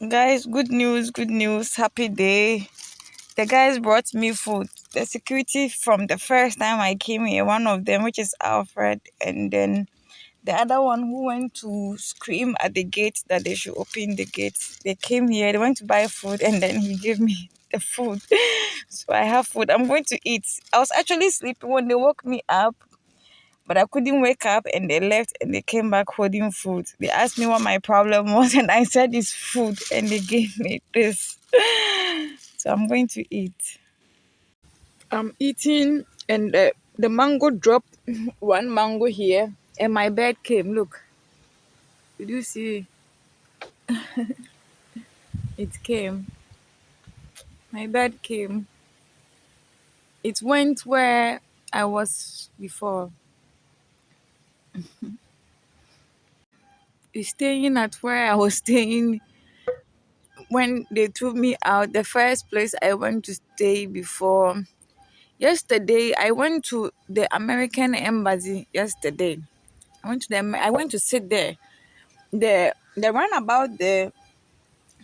Guys, good news, good news, happy day. The guys brought me food. The security from the first time I came here, one of them, which is Alfred, and then the other one who went to scream at the gate that they should open the gate. They came here, they went to buy food, and then he gave me the food. So I have food. I'm going to eat. I was actually sleeping when they woke me up, but I couldn't wake up and they left and they came back holding food. They asked me what my problem was and I said it's food and they gave me this. So I'm going to eat. I'm eating and the mango dropped one mango here and my bird came. Look, did you see? It came. My bird came. It went where I was before. It's staying at where I was staying when they threw me out. The first place I went to stay before. Yesterday, I went to the American embassy. Yesterday, I went to sit there. The runabout there.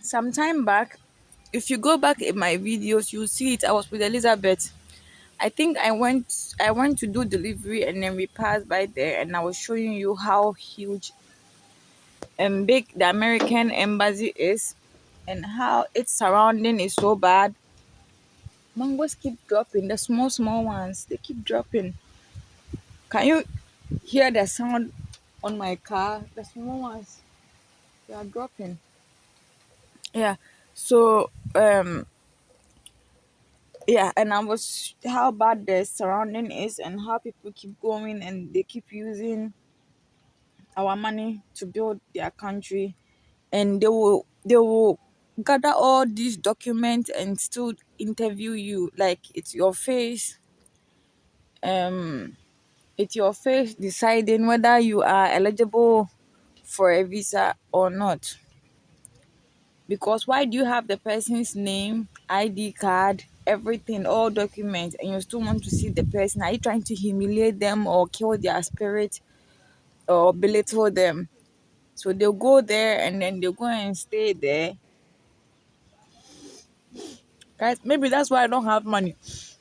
Some time back, if you go back in my videos, you'll see it. I was with Elizabeth. I think I went to do delivery and then we passed by there and I was showing you how huge and big the American embassy is and how its surrounding is so bad. Mangoes keep dropping, the small small ones, they keep dropping. Can you hear the sound on my car? The small ones, they are dropping. Yeah. So yeah, and I was how bad the surrounding is and how people keep going and they keep using our money to build their country and they will gather all these documents and still interview you like um it's your face deciding whether you are eligible for a visa or not. Because why do you have the person's name, ID card, everything, all documents, and you still want to see the person? Are you trying to humiliate them or kill their spirit or belittle them? So they'll go there and then they'll go and stay there. Guys, maybe that's why I don't have money.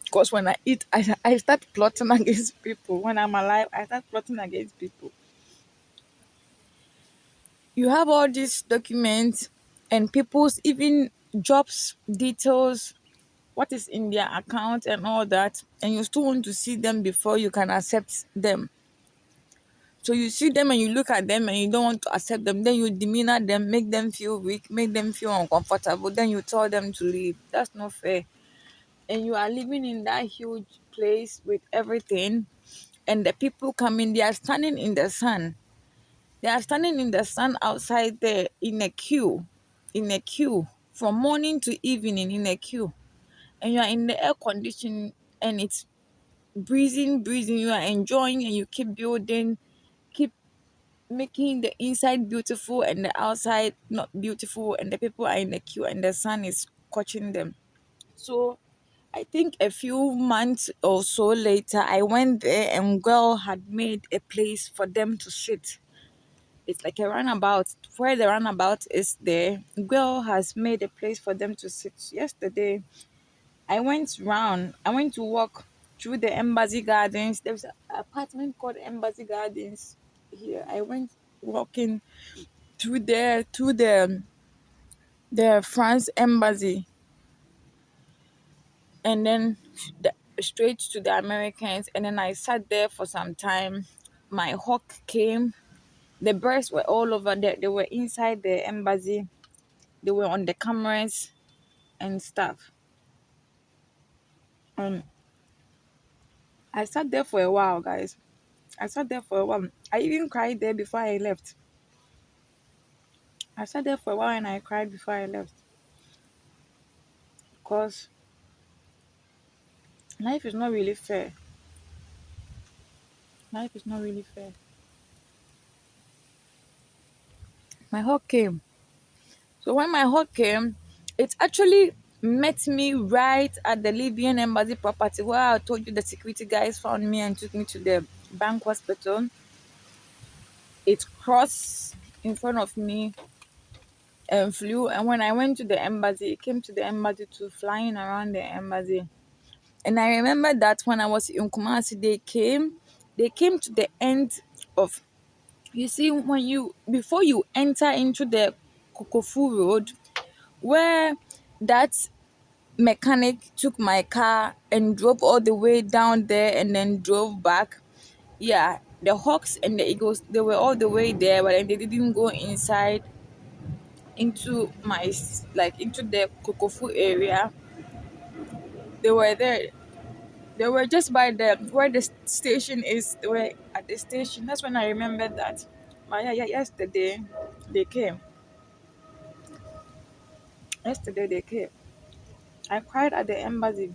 Because when I eat, I start plotting against people. When I'm alive, I start plotting against people. You have all these documents and people's even jobs details, what is in their account and all that, and you still want to see them before you can accept them. So you see them and you look at them and you don't want to accept them, then you demeanor them, make them feel weak, make them feel uncomfortable, then you tell them to leave. That's not fair. And you are living in that huge place with everything, and the people coming, they are standing in the sun. They are standing in the sun outside there in a queue from morning to evening in a queue, and you are in the air conditioning and it's breezing. You are enjoying and you keep building, keep making the inside beautiful and the outside not beautiful, and the people are in the queue and the sun is scorching them. So I think a few months or so later, I went there and girl had made a place for them to sit. It's like a runabout. Where the runabout is there, girl has made a place for them to sit. Yesterday, I went round. I went to walk through the Embassy Gardens. There's an apartment called Embassy Gardens here. I went walking through there to the France Embassy and then straight to the Americans. And then I sat there for some time. My hawk came. The birds were all over there. They were inside the embassy. They were on the cameras and stuff. Um, I sat there for a while, guys. I sat there for a while. I even cried there before I left. I sat there for a while and I cried before I left. Because life is not really fair. Life is not really fair. My hawk came. So when my hawk came, it actually met me right at the Libyan embassy property where I told you the security guys found me and took me to the bank hospital. It crossed in front of me and flew. And when I went to the embassy, it came to the embassy to flying around the embassy. And I remember that when I was in Kumasi, they came to the end of, you see, when you before you enter into the Kokofu Road, where that mechanic took my car and drove all the way down there and then drove back. Yeah, the Hawks and the Eagles, they were all the way there, but then they didn't go inside into like into the Kokofu area. They were there. They were just by the where the station is. They were at the station. That's when I remembered that. But yeah, yeah, yesterday they came. Yesterday they came. I cried at the embassy.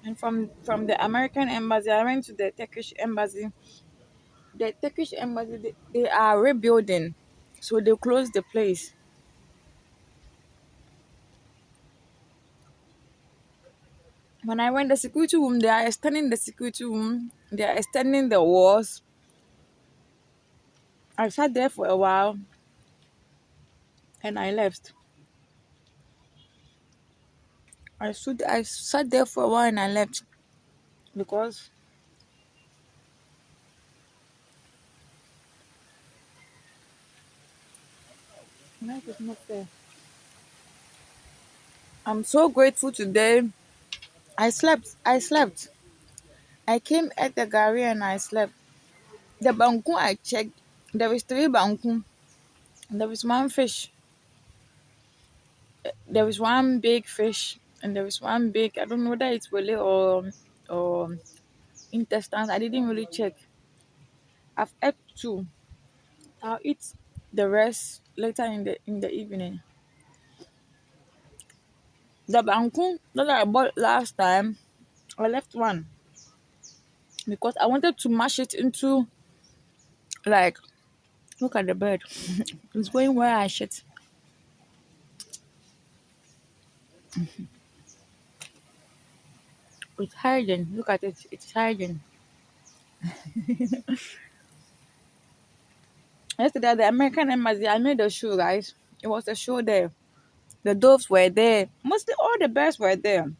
And from the American embassy, I went to the Turkish embassy. The Turkish embassy, they are rebuilding, so they closed the place. When I went the security room, they are extending the security room. They are extending the walls. I sat there for a while and I left. I sat there for a while and I left because life is not fair. I'm so grateful today. I slept. I slept. I came at the gari and I slept. The banku I checked. There is three banku. There is one fish. There is one big fish and there is one big. I don't know whether it's wele or intestines. I didn't really check. I've ate two. I'll eat the rest later in the evening. The banku that I bought last time, I left one because I wanted to mash it into, like, look at the bird. It's going where I shit. It's hiding. Look at it. It's hiding. Yesterday at the American Embassy, I made a show, guys. It was a show there. The doves were there. Mostly all the birds were there.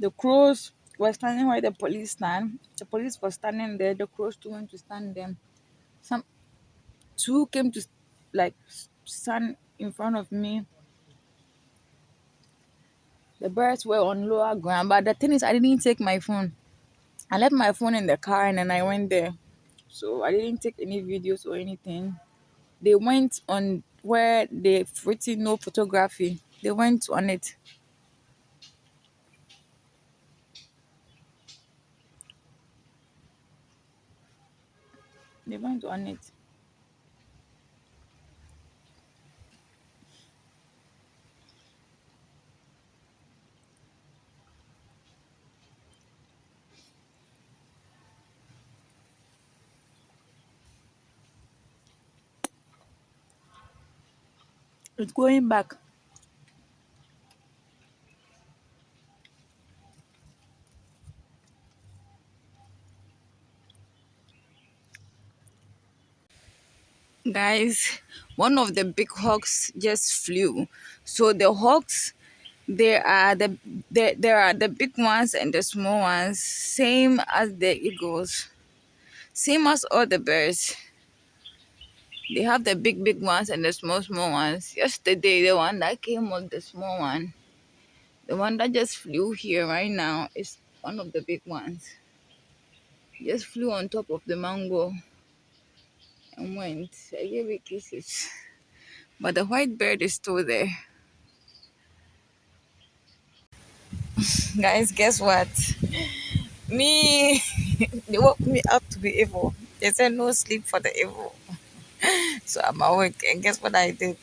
The crows were standing where the police stand. The police was standing there. The crows too went to stand there. Some two came to like stand in front of me. The birds were on lower ground, but the thing is, I didn't take my phone. I left my phone in the car and then I went there. So I didn't take any videos or anything. They went on where they've written no photography. They went on it. They went on it. It's going back. Guys, one of the big hawks just flew. So the hawks, there are the big ones and the small ones, same as the eagles, same as all the birds. They have the big ones and the small ones. Yesterday, the one that came was the small one. The one that just flew here right now is one of the big ones. Just flew on top of the mango and went. I gave it kisses. But the white bird is still there. Guys, guess what? Me, they woke me up to be evil. They said no sleep for the evil. So I'm awake. And guess what I did?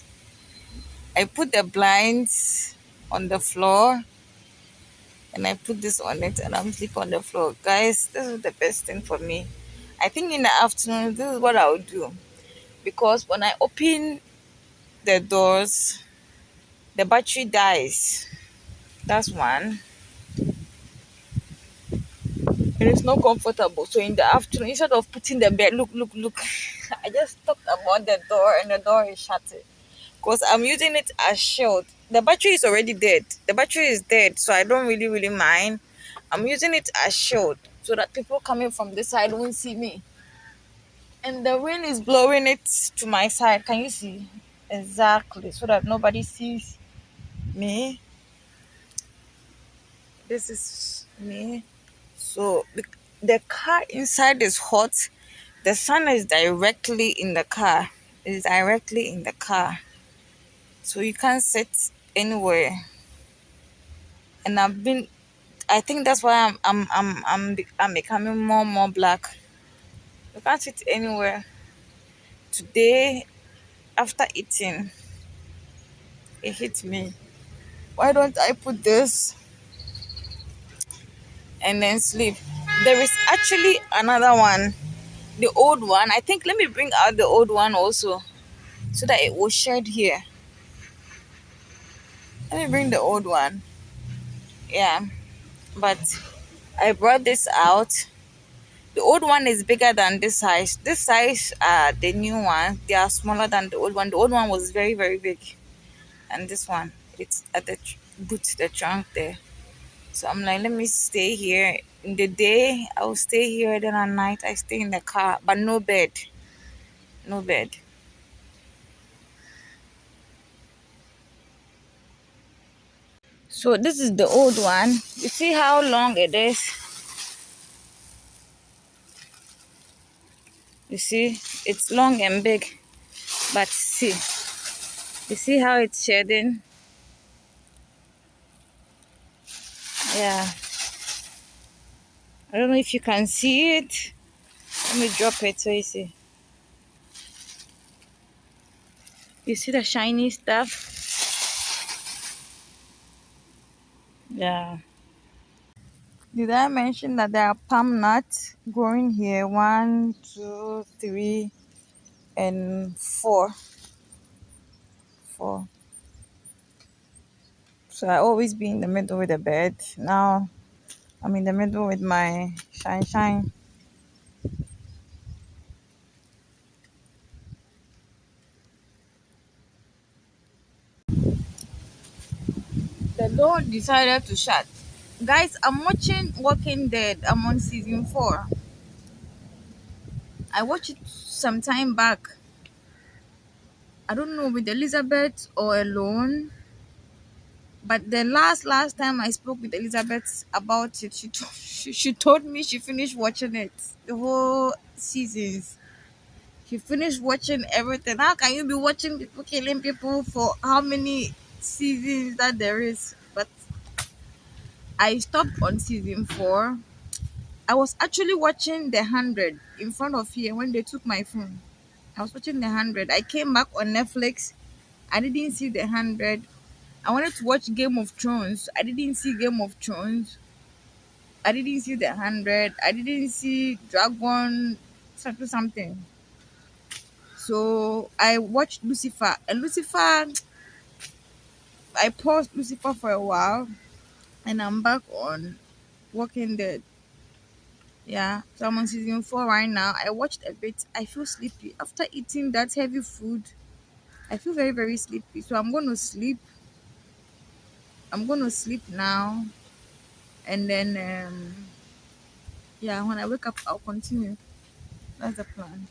I put the blinds on the floor and I put this on it and I'm sleep on the floor. Guys, this is the best thing for me. I think in the afternoon, this is what I would do. Because when I open the doors, the battery dies. That's one. It is not comfortable. So in the afternoon, instead of putting the bed, look, I just talked about the door and the door is shut. because I'm using it as shield. The battery is already dead. The battery is dead, so I don't really mind. I'm using it as shield so that people coming from this side won't see me. And the wind is blowing it to my side. Can you see? Exactly. So that nobody sees me. This is me. So the car inside is hot. The sun is directly in the car. It's directly in the car. So you can't sit anywhere. And I think that's why I'm becoming more and more black. You can't sit anywhere. Today, after eating, it hit me. Why don't I put this and then sleep? There is actually another one, the old one. I think let me bring out the old one also so that it will shed here. Let me bring the old one. Yeah, but I brought this out. The old one is bigger than this size. This size, the new one, they are smaller than the old one. The old one was very, very big. And this one, it's at the boot, the trunk there. So I'm like, let me stay here. In the day, I will stay here. Then at night, I stay in the car. But no bed. No bed. So this is the old one. You see how long it is? You see? It's long and big. But see. You see how it's shedding? Yeah. I don't know if you can see it. Let me drop it so you see. You see the shiny stuff? Yeah. Did I mention that there are palm nuts growing here? One, two, three, and four. Four. So I always be in the middle with the bed. Now I'm in the middle with my shine shine. The door decided to shut. Guys, I'm watching Walking Dead. I'm on season 4. I watched it some time back. I don't know with Elizabeth or alone. But the last time I spoke with Elizabeth about it, she told me she finished watching it, the whole seasons. She finished watching everything. How can you be watching people killing people for how many seasons that there is? But I stopped on season 4. I was actually watching The 100 in front of here when they took my phone. I was watching The 100. I came back on Netflix. I didn't see The 100. I wanted to watch Game of Thrones. I didn't see Game of Thrones. I didn't see The 100. I didn't see Dragon something something. So I watched Lucifer. And Lucifer, I paused Lucifer for a while and I'm back on Walking Dead. Yeah, so I'm on season 4 right now. I watched a bit. I feel sleepy. After eating that heavy food, I feel very, very sleepy. So I'm going to sleep. I'm going to sleep now. And then, yeah, when I wake up, I'll continue. That's the plan.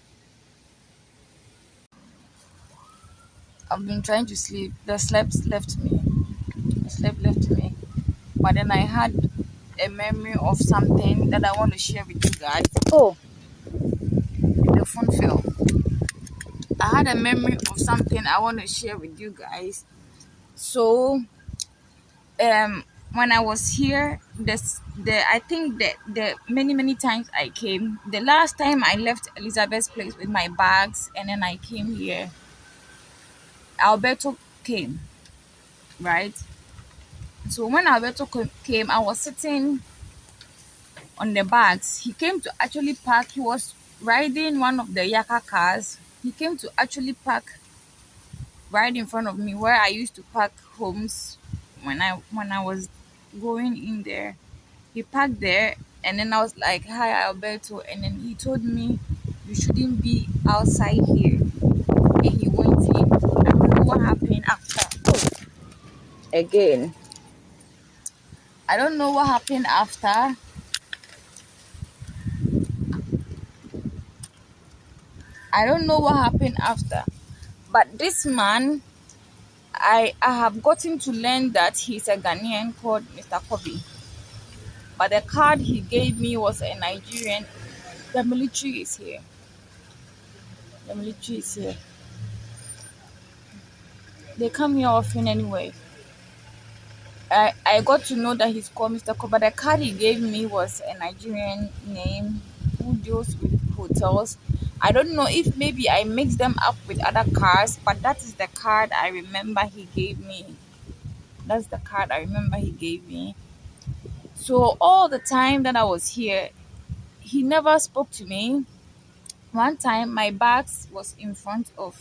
I've been trying to sleep. The sleep left me. The sleep left me. But then I had a memory of something that I want to share with you guys. Oh, the phone fell. I had a memory of something I want to share with you guys. So, when I was here, the I think that the many times I came. The last time I left Elizabeth's place with my bags, and then I came here. Alberto came, right? So when came, I was sitting on the bags. He came to actually park. He was riding one of the Yaka cars. He came to actually park right in front of me where I used to park homes when I was going in there. He parked there and then I was like, "Hi Alberto," and then he told me you shouldn't be outside here. And he went in. I don't know what happened after. Oh, again. I don't know what happened after. I don't know what happened after. But this man, I have gotten to learn that he's a Ghanaian called Mr. Kobe. But the card he gave me was a Nigerian. The military is here. The military is here. They come here often anyway. I got to know that he's called Mr. Kobe. But the card he gave me was a Nigerian name who deals with hotels. I don't know if maybe I mixed them up with other cards, but that is the card I remember he gave me. That's the card I remember he gave me. So all the time that I was here, he never spoke to me. One time my bags was in front of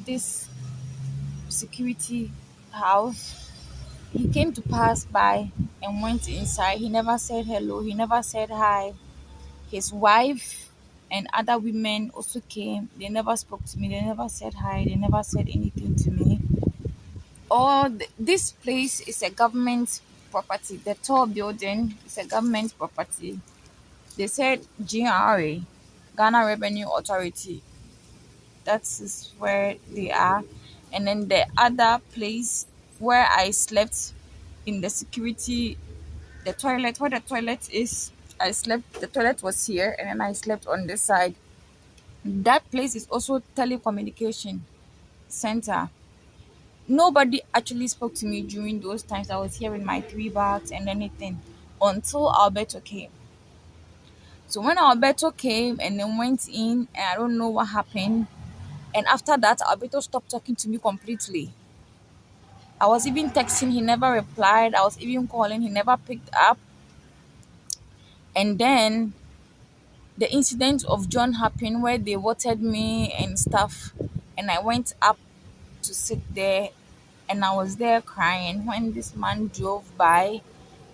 this security house. He came to pass by and went inside. He never said hello. He never said hi. His wife and other women also came. They never spoke to me. They never said hi. They never said anything to me. This place is a government property. The tall building is a government property. They said GRA, Ghana Revenue Authority. That is where they are. And then the other place where I slept in the security, the toilet, where the toilet is, I slept, the toilet was here, and then I slept on this side. That place is also telecommunication center. Nobody actually spoke to me during those times. I was here with my three bags and anything until Alberto came. So when Alberto came and then went in, and I don't know what happened. And after that, Alberto stopped talking to me completely. I was even texting, he never replied. I was even calling, he never picked up. And then the incident of John happened where they watered me and stuff. And I went up to sit there and I was there crying when this man drove by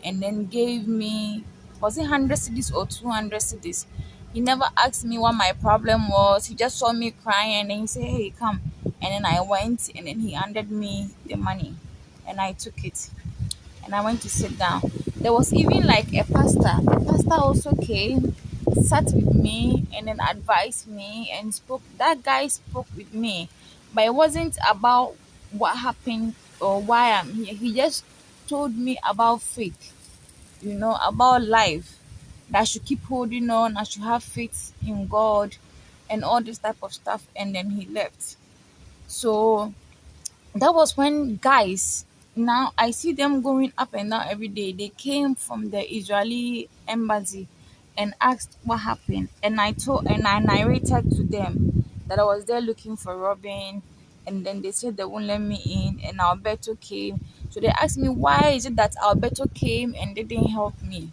and then gave me, was it 100 cedis or 200 cedis? He never asked me what my problem was. He just saw me crying and then he said, "Hey, come." And then I went and then he handed me the money and I took it and I went to sit down. There was even like a pastor. The pastor also came, sat with me, and then advised me and spoke. That guy spoke with me, but it wasn't about what happened or why I'm here. He just told me about faith, about life. That I should keep holding on, I should have faith in God and all this type of stuff. And then he left. So that was when guys, now I see them going up and down every day. They came from the Israeli embassy and asked what happened, and I narrated to them that I was there looking for Robin, and then they said they won't let me in, and Alberto came. So they asked me, why is it that Alberto came and they didn't help me?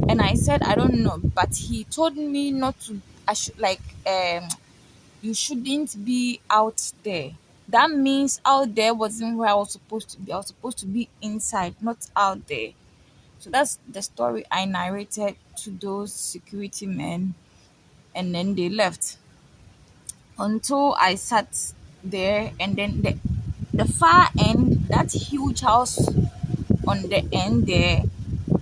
And I said I don't know, but he told me not to. I should like you shouldn't be out there. That means out there wasn't where I was supposed to be. I was supposed to be inside, not out there. So that's the story I narrated to those security men, and then they left until I sat there, and then the far end, that huge house on the end there,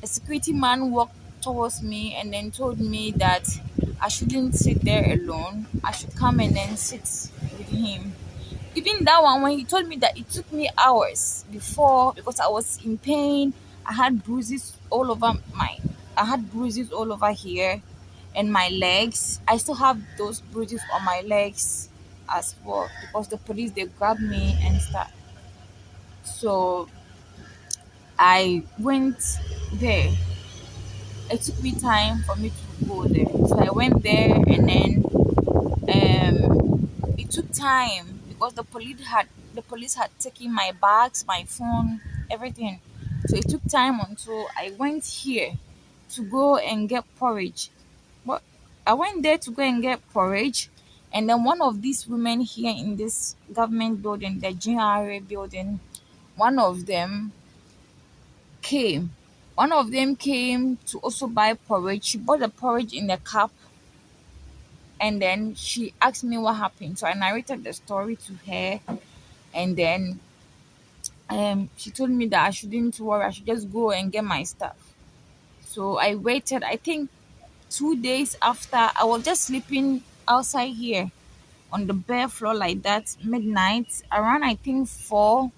a security man walked towards me and then told me that I shouldn't sit there alone. I should come and then sit with him. Even that one, when he told me that, it took me hours before, because I was in pain. I had bruises all over here and my legs. I still have those bruises on my legs as well because the police, they grabbed me and stuff. So I went there. It took me time for me to go there. So I went there, and then it took time because the police had taken my bags, my phone, everything. So it took time until I went here to go and get porridge. But I went there to go and get porridge, and then one of these women here in this government building, the GRA building, one of them came. One of them came to also buy porridge. She bought the porridge in the cup, and then she asked me what happened. So I narrated the story to her. And then she told me that I shouldn't worry, I should just go and get my stuff. So I waited, I think 2 days after. I was just sleeping outside here on the bare floor like that, midnight, around I think 4.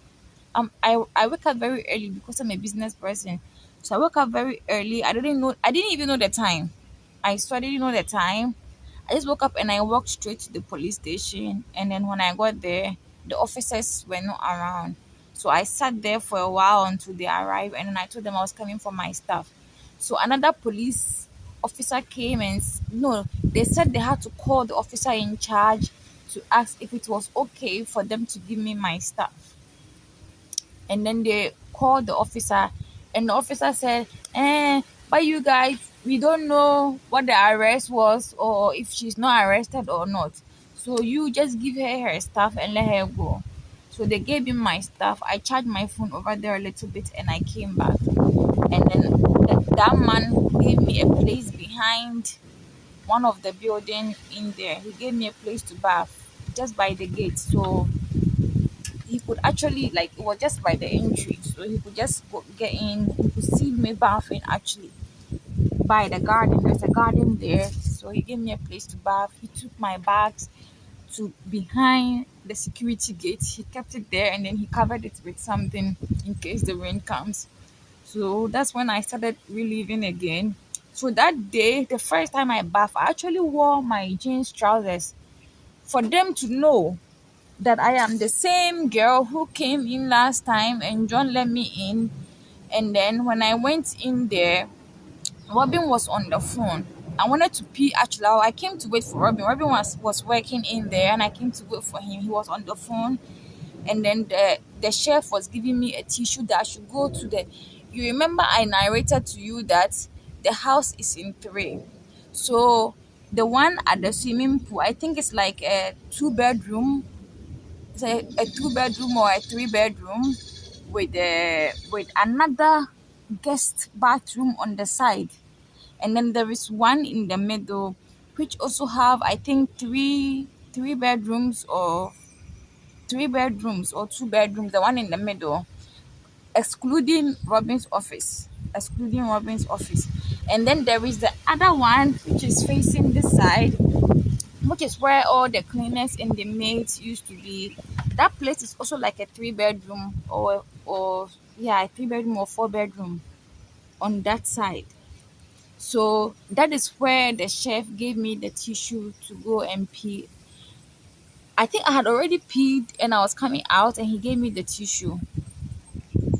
I wake up very early because I'm a business person. So I woke up very early. I didn't even know the time. I still didn't know the time. I just woke up and I walked straight to the police station. And then when I got there, the officers were not around. So I sat there for a while until they arrived, and then I told them I was coming for my stuff. So another police officer came and no, they said they had to call the officer in charge to ask if it was okay for them to give me my stuff. And then they called the officer, and the officer said, but you guys, we don't know what the arrest was or if she's not arrested or not, so you just give her her stuff and let her go. So they gave him my stuff. I charged my phone over there a little bit and I came back. And then that man gave me a place behind one of the building in there. He gave me a place to bath just by the gate. So he could actually, like, it was just by the entry, so he could just get in. He could see me bathing actually by the garden. There's a garden there, so he gave me a place to bath. He took my bags to behind the security gate. He kept it there and then he covered it with something in case the rain comes. So that's when I started reliving again. So that day, the first time I bathed, I actually wore my jeans trousers for them to know that I am the same girl who came in last time and John let me in. And then when I went in there, Robin was on the phone. I wanted to pee actually. I came to wait for Robin. Robin was working in there and I came to wait for him. He was on the phone. And then the chef was giving me a tissue that I should go to the. You remember I narrated to you that the house is in three. So the one at the swimming pool, I think it's like a two-bedroom, say a two-bedroom or a three-bedroom with another guest bathroom on the side, and then there is one in the middle which also have I think three bedrooms or two bedrooms, the one in the middle, excluding Robin's office. And then there is the other one which is facing this side, which is where all the cleaners and the maids used to be. That place is also like a three-bedroom or yeah, a three-bedroom or four-bedroom on that side. So that is where the chef gave me the tissue to go and pee. I think I had already peed and I was coming out, and he gave me the tissue.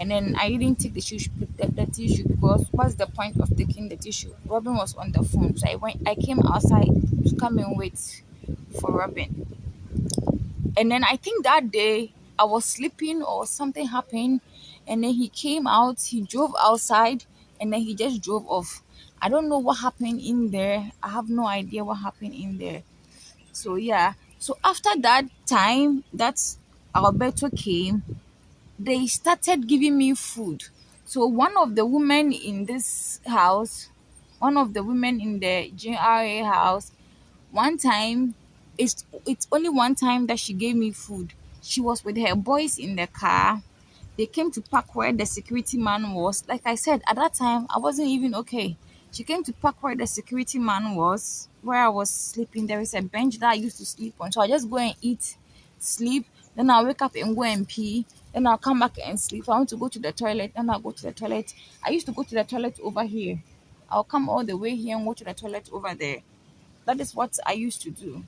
And then I didn't take the tissue because what's the point of taking the tissue? Robin was on the phone, so I came outside to come and wait for Robin. And then I think that day I was sleeping or something happened. And then he came out, he drove outside, and then he just drove off. I don't know what happened in there. I have no idea what happened in there. So yeah. So after that time that Alberto came, they started giving me food. So one of the women in this house, one of the women in the GRA house, one time, it's only one time that she gave me food. She was with her boys in the car. They came to park where the security man was. Like I said, at that time I wasn't even okay. She came to park where the security man was, where I was sleeping. There is a bench that I used to sleep on. So I just go and eat, sleep, then I'll wake up and go and pee. Then I'll come back and sleep. If I want to go to the toilet, then I'll go to the toilet. I used to go to the toilet over here. I'll come all the way here and go to the toilet over there. That is what I used to do.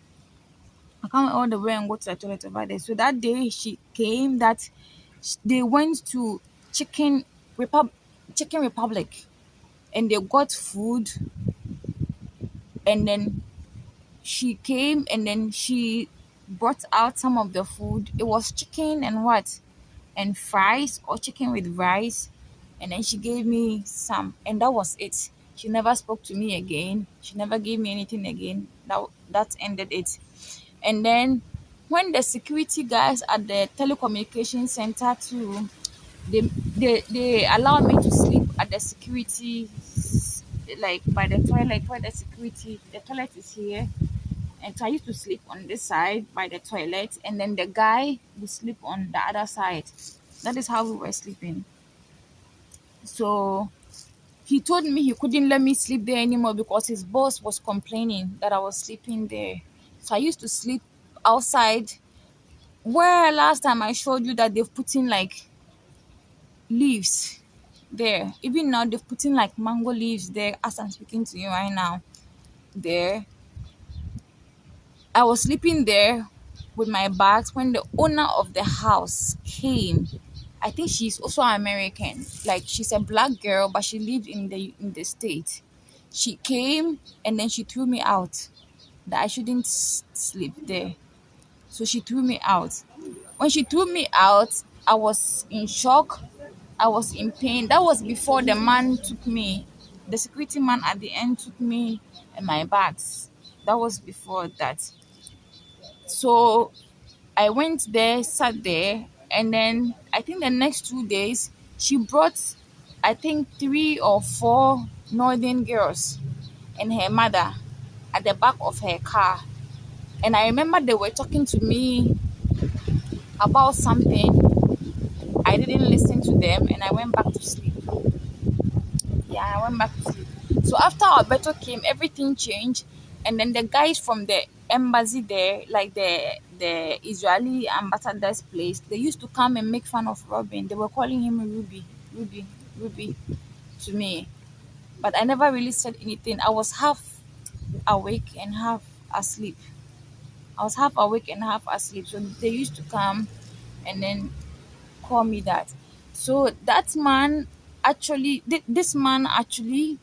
I come all the way and go to the toilet over there. So that day she came that they went to Chicken Repub Chicken Republic and they got food, and then she came and then she brought out some of the food. It was chicken and what? And fries or chicken with rice. And then she gave me some, and that was it. She never spoke to me again. She never gave me anything again. That ended it. And then when the security guys at the telecommunication center too, they allowed me to sleep at the security, like by the toilet where the toilet is here. And so I used to sleep on this side by the toilet, and then the guy would sleep on the other side. That is how we were sleeping. So he told me he couldn't let me sleep there anymore because his boss was complaining that I was sleeping there. So I used to sleep outside where last time I showed you that they've put in like leaves there. Even now they've put in like mango leaves there as I'm speaking to you right now. There. I was sleeping there with my bags when the owner of the house came. I think she's also American. Like she's a black girl, but she lived in the state. She came and then she threw me out. That I shouldn't sleep there. So she threw me out. When she threw me out, I was in shock. I was in pain. That was before the man took me. The security man at the end took me and my bags. That was before that. So I went there, sat there, and then I think the next 2 days she brought, I think, three or four northern girls and her mother at the back of her car. And I remember they were talking to me about something. I didn't listen to them and I went back to sleep. Yeah, I went back to sleep. So after Alberto came, everything changed. And then the guys from the embassy there, like the Israeli ambassador's place, they used to come and make fun of Robin. They were calling him Ruby, Ruby, Ruby to me. But I never really said anything. I was half awake and half asleep. I was half awake and half asleep. So they used to come and then call me that. So that man actually, this man actually,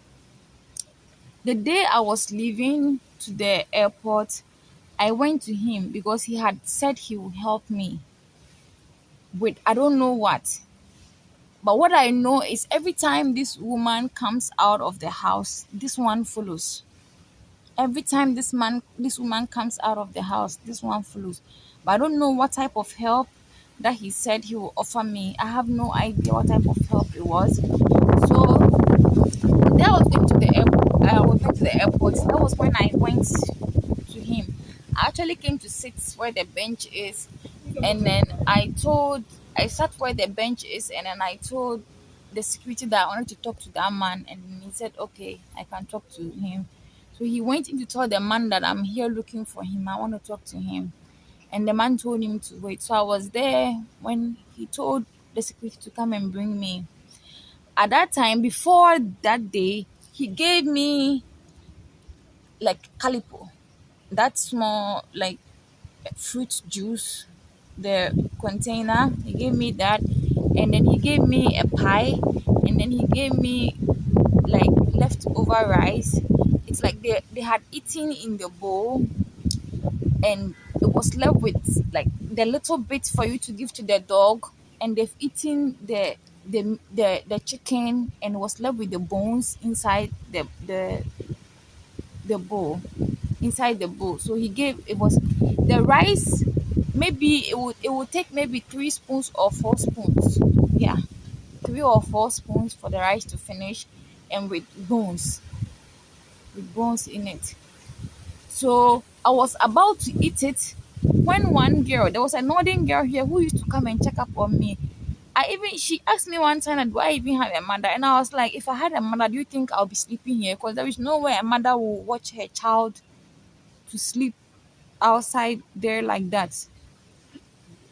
the day I was leaving to the airport, I went to him because he had said he would help me with I don't know what. But what I know is every time this woman comes out of the house, this one follows. Every time this woman comes out of the house, this one follows. But I don't know what type of help that he said he will offer me. I have no idea what type of help it was. So that was going to the airport. I was going to the airport. That was when I went to him. I actually came to sit where the bench is, and then I sat where the bench is, and then I told the security that I wanted to talk to that man, and he said, "Okay, I can talk to him." So he went in to tell the man that I'm here looking for him. I want to talk to him, and the man told him to wait. So I was there when he told the security to come and bring me. At that time, before that day, he gave me like calipo, that small like fruit juice, the container. He gave me that, and then he gave me a pie, and then he gave me like leftover rice. It's like they had eaten in the bowl, and it was left with like the little bit for you to give to the dog, and they've eaten the chicken and was left with the bones inside the bowl, inside the bowl. So he gave it was the rice. Maybe it would take maybe 3 spoons or 4 spoons. Yeah, 3 or 4 spoons for the rice to finish, and with bones in it. So I was about to eat it when one girl, there was a northern girl here who used to come and check up on me. She asked me one time, do I even have a mother? And I was like, if I had a mother, do you think I'll be sleeping here? Because there is no way a mother will watch her child to sleep outside there like that.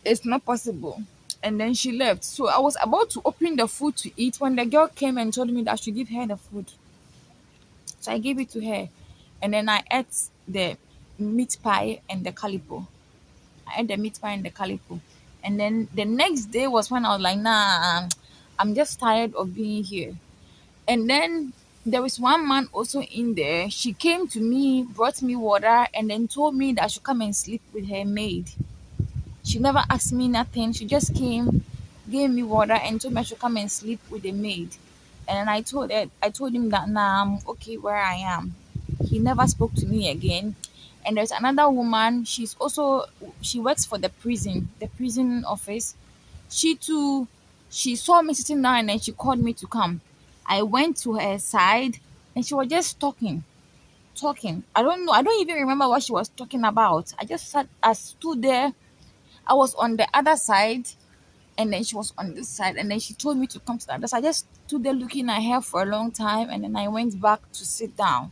It's not possible. And then she left. So I was about to open the food to eat when the girl came and told me that I should give her the food. So I gave it to her. And then I ate the meat pie and the calipo. I ate the meat pie and the calipo. And then the next day was when I was like, nah, I'm just tired of being here. And then there was one man also in there. She came to me, brought me water, and then told me that I should come and sleep with her maid. She never asked me nothing. She just came, gave me water, and told me I should come and sleep with the maid. And I told him that nah, I'm okay where I am. He never spoke to me again. And there's another woman. She works for the prison office. She too, she saw me sitting down and then she called me to come. I went to her side and she was just talking. talking. I don't know. I don't even remember what she was talking about. I stood there. I was on the other side, and then she was on this side, and then she told me to come to the other side. I just stood there looking at her for a long time, and then I went back to sit down,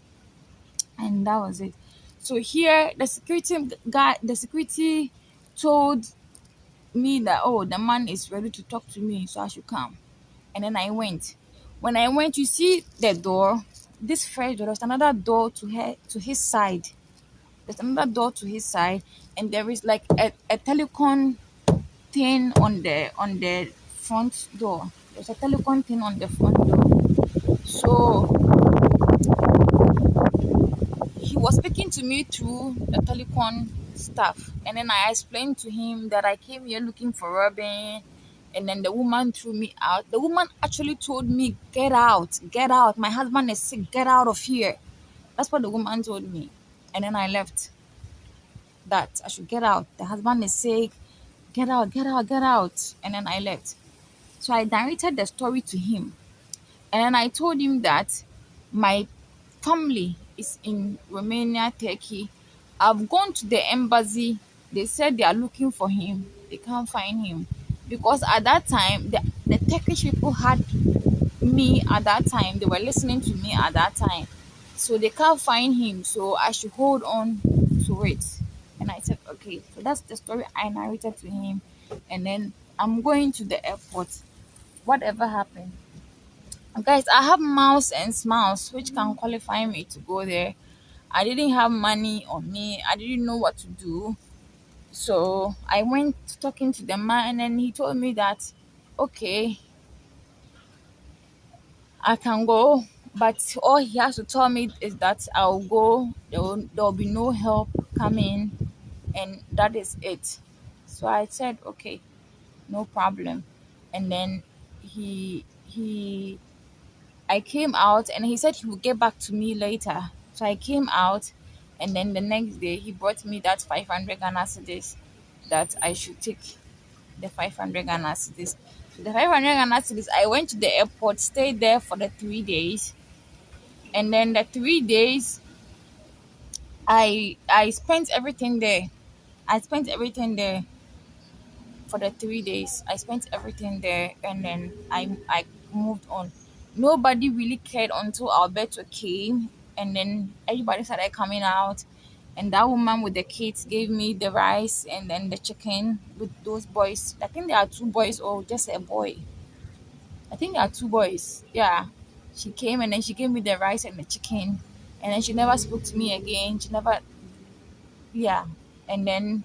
and that was it. So here, the security told me that, oh, the man is ready to talk to me, so I should come. And then I went. When I went, you see the door, this first door, there's another door to his side. There's another door to his side, and there is like a telecom thing on the front door. There's a telecom thing on the front door. So he was speaking to me through the telecom stuff, and then I explained to him that I came here looking for Robin, and then the woman threw me out. The woman actually told me, "Get out, get out. My husband is sick. Get out of here." That's what the woman told me, and then I left. That I should get out. The husband is sick. Get out, get out, get out. And then I left. So I narrated the story to him. And then I told him that my family is in Romania, Turkey. I've gone to the embassy. They said they are looking for him. They can't find him. Because at that time, the Turkish people had me at that time. They were listening to me at that time. So they can't find him. So I should hold on to it. And I said, okay. So that's the story I narrated to him. And then I'm going to the airport. Whatever happened. Guys, I have miles and smiles which can qualify me to go there. I didn't have money on me. I didn't know what to do. So I went talking to the man and he told me that, okay, I can go, but all he has to tell me is that I'll go. There will be no help coming, and that is it. So I said, okay, no problem. And then he I came out and he said he would get back to me later. So I came out, and then the next day he brought me that 500 Ghana cedis that I should take the 500 Ghana cedis. So the 500 Ghana cedis, I went to the airport, stayed there for the 3 days, and then the 3 days I spent everything there. I spent everything there for the 3 days. I spent everything there, and then I moved on. Nobody really cared until Alberto came, and then everybody started coming out. And that woman with the kids gave me the rice and then the chicken with those boys. I think there are two boys or just a boy. I think there are two boys. Yeah. She came and then she gave me the rice and the chicken. And then she never spoke to me again. She never, yeah. And then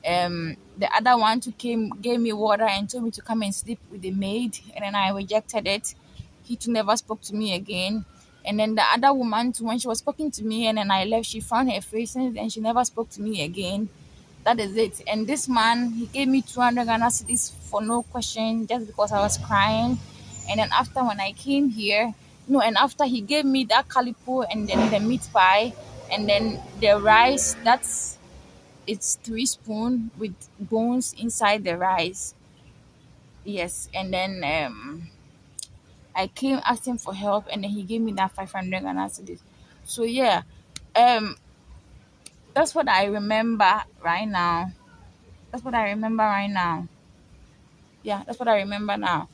the other one too came, gave me water and told me to come and sleep with the maid, and then I rejected it. He too never spoke to me again. And then the other woman too, when she was speaking to me and then I left, she found her face and she never spoke to me again. That is it. And this man, he gave me 200 Ghana cedis for no question, just because I was crying. And then after when I came here, no, and after he gave me that calipo and then the meat pie and then the rice, that's it's 3 spoon with bones inside the rice. Yes, and then I came asking for help, and then he gave me that 500 Ghana cedis. So yeah, um, that's what I remember right now. That's what I remember right now. Yeah, that's what I remember now.